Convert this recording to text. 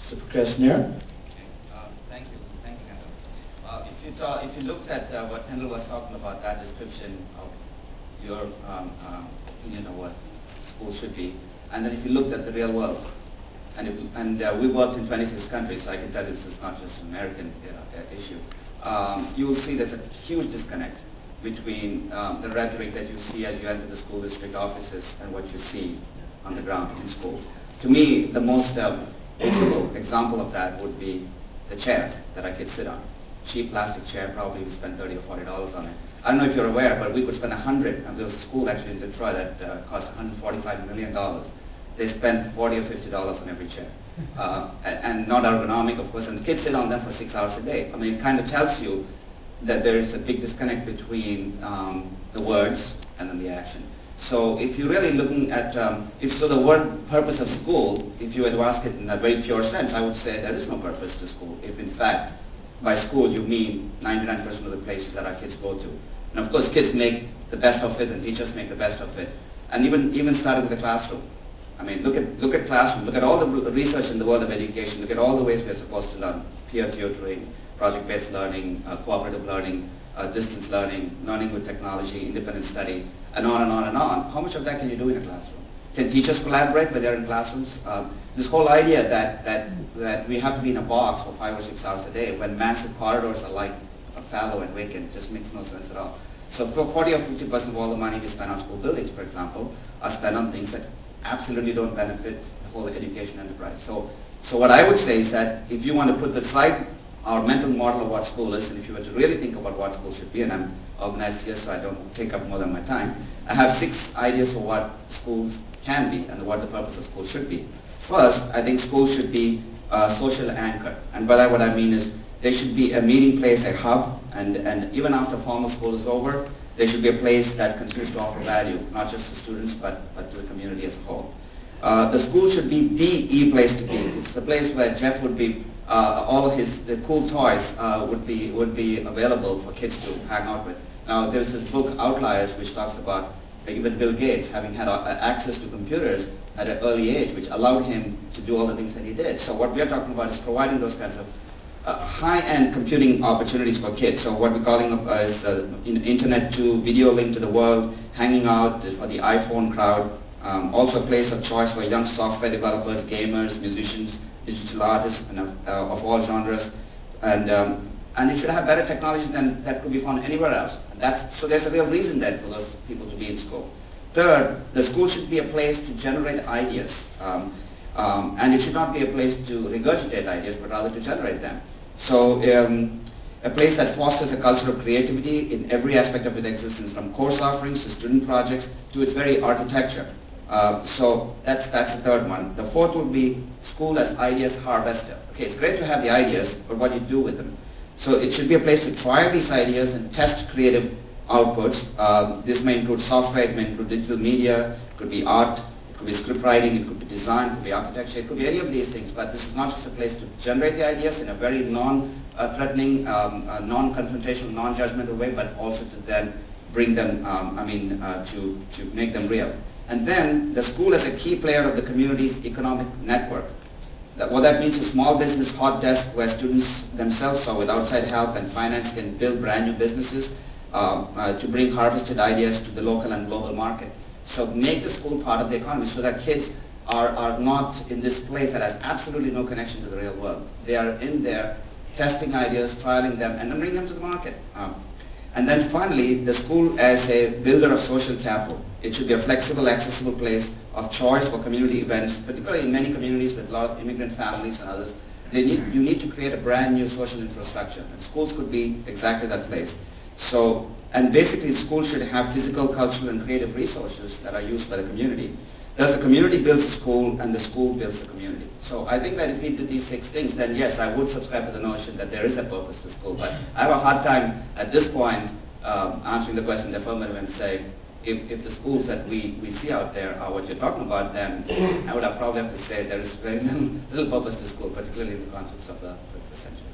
So Prakash, Nair? Thank you, Handel. If you looked at what Handel was talking about, that description of your opinion of what school should be, and then if you looked at the real world, and we worked in 26 countries, so I can tell you this is not just an American issue. You will see there's a huge disconnect between the rhetoric that you see as you enter the school district offices and what you see on the ground in schools. To me, the most visible example of that would be the chair that our kids sit on. Cheap plastic chair, probably we spend $30 or $40 on it. I don't know if you're aware, but we could spend $100. There was a school actually in Detroit that cost $145 million. They spent $40 or $50 on every chair. And not ergonomic, of course, and kids sit on them for 6 hours a day. I mean, it kind of tells you that there is a big disconnect between the words and then the action. So if you're really looking at, the word purpose of school, if you were to ask it in a very pure sense, I would say there is no purpose to school. If in fact, by school you mean 99% of the places that our kids go to. And of course kids make the best of it and teachers make the best of it. And even starting with the classroom. I mean, look at classroom, look at all the research in the world of education, look at all the ways we are supposed to learn. Peer tutoring, project-based learning, cooperative learning, distance learning, learning with technology, independent study, and on and on and on. How much of that can you do in a classroom? Can teachers collaborate when they're in classrooms? This whole idea that we have to be in a box for 5 or 6 hours a day when massive corridors are like fallow and vacant just makes no sense at all. So for 40 or 50% of all the money we spend on school buildings, for example, are spent on things that absolutely don't benefit the whole education enterprise. So what I would say is that if you want to put aside our mental model of what school is, and if you were to really think about what school should be, and I'm organized here so I don't take up more than my time, I have 6 ideas for what schools can be and what the purpose of school should be. First, I think schools should be a social anchor, and by that what I mean is they should be a meeting place, a hub, and even after formal school is over, they should be a place that continues to offer value, not just to students, but to the community as a whole. The school should be the place to be. It's the place where Jeff would be, all the cool toys would be available for kids to hang out with. Now, there's this book, Outliers, which talks about even Bill Gates having had access to computers at an early age, which allowed him to do all the things that he did. So what we are talking about is providing those kinds of high-end computing opportunities for kids. So what we're calling is internet to video link to the world, hanging out for the iPhone crowd, also a place of choice for young software developers, gamers, musicians, digital artists, and of all genres, and it should have better technology than that could be found anywhere else. So there's a real reason then for those people to be in school. Third, the school should be a place to generate ideas, and it should not be a place to regurgitate ideas, but rather to generate them. So a place that fosters a culture of creativity in every aspect of its existence, from course offerings to student projects to its very architecture. So that's the third one. The fourth would be school as ideas harvester. Okay, it's great to have the ideas, but what do you do with them? So it should be a place to trial these ideas and test creative outputs. This may include software, it may include digital media, it could be art, it could be script writing, it could be design, it could be architecture, it could be any of these things, but this is not just a place to generate the ideas in a very non-threatening, non-confrontational, non-judgmental way, but also to then bring them, to make them real. And then the school as a key player of the community's economic network. What that means is small business hot desk where students themselves or with outside help and finance can build brand new businesses to bring harvested ideas to the local and global market. So make the school part of the economy so that kids are not in this place that has absolutely no connection to the real world. They are in there testing ideas, trialing them, and then bring them to the market. And then finally, the school as a builder of social capital. It should be a flexible, accessible place of choice for community events, particularly in many communities with a lot of immigrant families and others. You need to create a brand new social infrastructure, and schools could be exactly that place. So, and basically schools should have physical, cultural, and creative resources that are used by the community. Thus the community builds the school, and the school builds the community. So I think that if we did these 6 things, then yes, I would subscribe to the notion that there is a purpose to school. But I have a hard time at this point answering the question in the affirmative and say, if the schools that we see out there are what you're talking about, then I would probably have to say there is very little purpose to school, particularly in the context of the 21st century.